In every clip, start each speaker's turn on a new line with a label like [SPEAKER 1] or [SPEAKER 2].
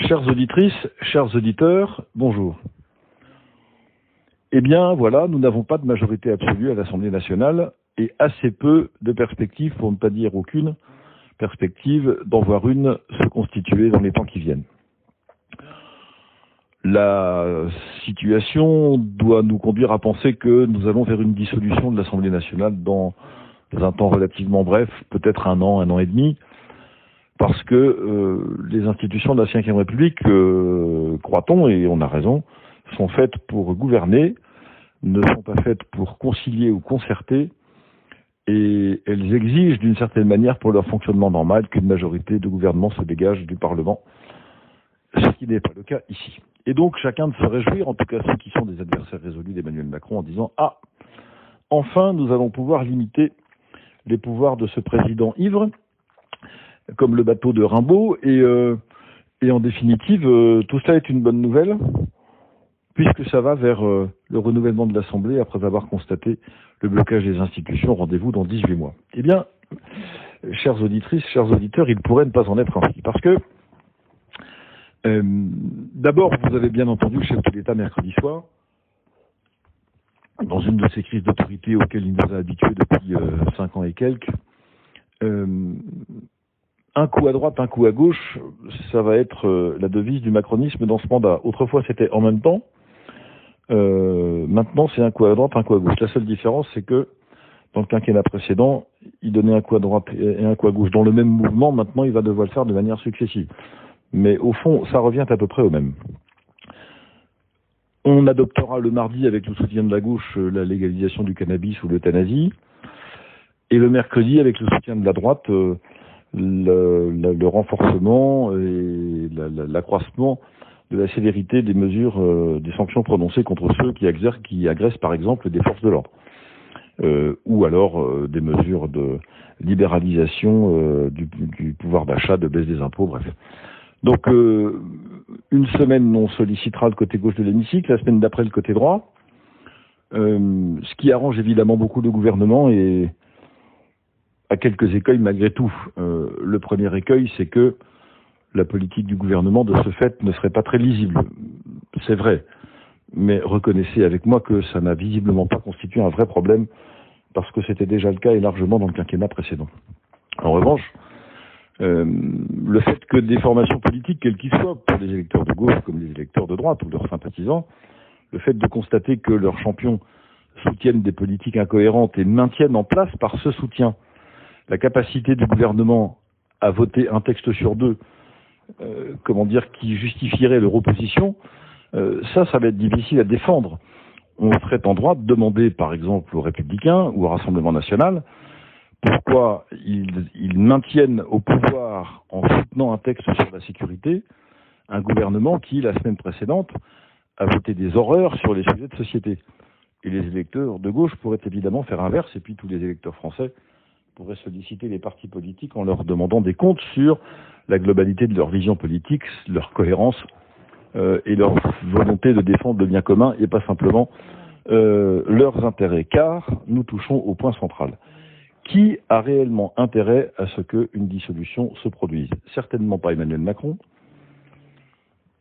[SPEAKER 1] Chères auditrices, chers auditeurs, bonjour. Eh bien, voilà, nous n'avons pas de majorité absolue à l'Assemblée nationale et assez peu de perspectives, pour ne pas dire aucune perspective, d'en voir une se constituer dans les temps qui viennent. La situation doit nous conduire à penser que nous allons vers une dissolution de l'Assemblée nationale dans un temps relativement bref, peut-être un an et demi, parce que les institutions de la Ve République, croit-on, et on a raison, sont faites pour gouverner, ne sont pas faites pour concilier ou concerter, et elles exigent d'une certaine manière pour leur fonctionnement normal qu'une majorité de gouvernement se dégage du Parlement, ce qui n'est pas le cas ici. Et donc chacun de se réjouir, en tout cas ceux qui sont des adversaires résolus d'Emmanuel Macron, en disant « Ah, enfin nous allons pouvoir limiter les pouvoirs de ce président ivre », comme le bateau de Rimbaud, et en définitive, tout cela est une bonne nouvelle, puisque ça va vers le renouvellement de l'Assemblée après avoir constaté le blocage des institutions. Rendez-vous dans 18 mois. Eh bien, chères auditrices, chers auditeurs, il pourrait ne pas en être ainsi, parce que d'abord, vous avez bien entendu le chef de l'État mercredi soir, dans une de ces crises d'autorité auxquelles il nous a habitués depuis 5 ans et quelques. Un coup à droite, un coup à gauche, ça va être la devise du macronisme dans ce mandat. Autrefois, c'était en même temps. Maintenant, c'est un coup à droite, un coup à gauche. La seule différence, c'est que dans le quinquennat précédent, il donnait un coup à droite et un coup à gauche dans le même mouvement. Maintenant, il va devoir le faire de manière successive. Mais au fond, ça revient à peu près au même. On adoptera le mardi, avec le soutien de la gauche, la légalisation du cannabis ou l'euthanasie. Et le mercredi, avec le soutien de la droite, le renforcement et l'accroissement de la sévérité des mesures, des sanctions prononcées contre ceux qui agressent par exemple des forces de l'ordre, ou alors des mesures de libéralisation du pouvoir d'achat, de baisse des impôts, bref. Donc une semaine on sollicitera le côté gauche de l'hémicycle, la semaine d'après le côté droit, ce qui arrange évidemment beaucoup le gouvernement et à quelques écueils malgré tout. Le premier écueil, c'est que la politique du gouvernement, de ce fait, ne serait pas très lisible. C'est vrai. Mais reconnaissez avec moi que ça n'a visiblement pas constitué un vrai problème, parce que c'était déjà le cas et largement dans le quinquennat précédent. En revanche, le fait que des formations politiques, quelles qu'ils soient, pour les électeurs de gauche comme les électeurs de droite ou leurs sympathisants, le fait de constater que leurs champions soutiennent des politiques incohérentes et maintiennent en place par ce soutien la capacité du gouvernement à voter un texte sur deux, qui justifierait leur opposition, ça va être difficile à défendre. On serait en droit de demander, par exemple, aux Républicains ou au Rassemblement national, pourquoi ils maintiennent au pouvoir, en soutenant un texte sur la sécurité, un gouvernement qui, la semaine précédente, a voté des horreurs sur les sujets de société. Et les électeurs de gauche pourraient évidemment faire inverse, et puis tous les électeurs français pourraient solliciter les partis politiques en leur demandant des comptes sur la globalité de leur vision politique, leur cohérence et leur volonté de défendre le bien commun et pas simplement leurs intérêts. Car nous touchons au point central. Qui a réellement intérêt à ce qu'une dissolution se produise? Certainement pas Emmanuel Macron,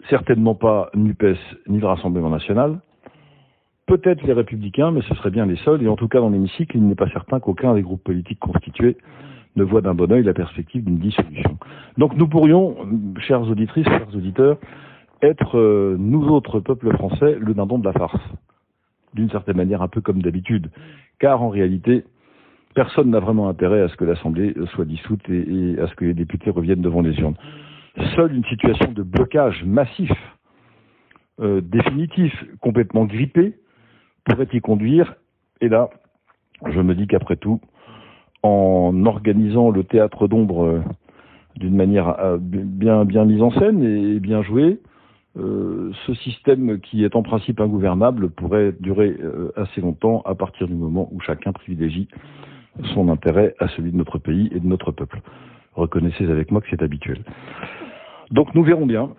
[SPEAKER 1] certainement pas NUPES ni le Rassemblement national, peut-être les Républicains, mais ce seraient bien les seuls, et en tout cas dans l'hémicycle, il n'est pas certain qu'aucun des groupes politiques constitués ne voit d'un bon œil la perspective d'une dissolution. Donc nous pourrions, chères auditrices, chers auditeurs, être, nous autres peuples français, le dindon de la farce, d'une certaine manière un peu comme d'habitude, car en réalité, personne n'a vraiment intérêt à ce que l'Assemblée soit dissoute et à ce que les députés reviennent devant les urnes. Seule une situation de blocage massif, définitif, complètement grippé, pourrait y conduire, et là, je me dis qu'après tout, en organisant le théâtre d'ombre d'une manière bien mise en scène et bien jouée, ce système qui est en principe ingouvernable pourrait durer assez longtemps à partir du moment où chacun privilégie son intérêt à celui de notre pays et de notre peuple. Reconnaissez avec moi que c'est habituel. Donc nous verrons bien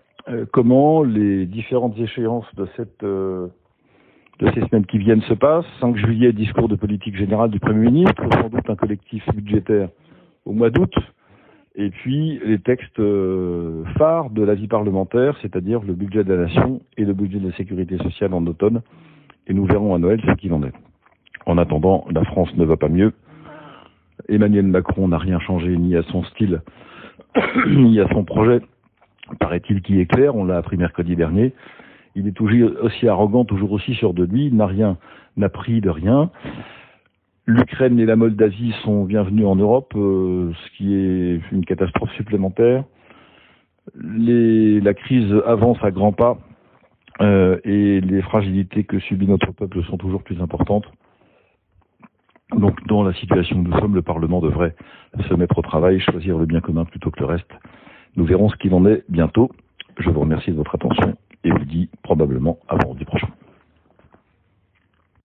[SPEAKER 1] comment les différentes échéances de ces semaines qui viennent se passent. 5 juillet, discours de politique générale du Premier ministre, sans doute un collectif budgétaire au mois d'août, Et puis les textes phares de la vie parlementaire, c'est-à-dire le budget de la nation et le budget de la sécurité sociale en automne. Et nous verrons à Noël ce qu'il en est. En attendant, la France ne va pas mieux. Emmanuel Macron n'a rien changé ni à son style, ni à son projet, paraît-il, qui est clair. On l'a appris mercredi dernier. Il est toujours aussi arrogant, toujours aussi sûr de lui. Il n'a pris de rien. L'Ukraine et la Moldavie sont bienvenus en Europe, ce qui est une catastrophe supplémentaire. La crise avance à grands pas et les fragilités que subit notre peuple sont toujours plus importantes. Donc, dans la situation où nous sommes, le Parlement devrait se mettre au travail, choisir le bien commun plutôt que le reste. Nous verrons ce qu'il en est bientôt. Je vous remercie de votre attention et vous dis probablement à vendredi prochain.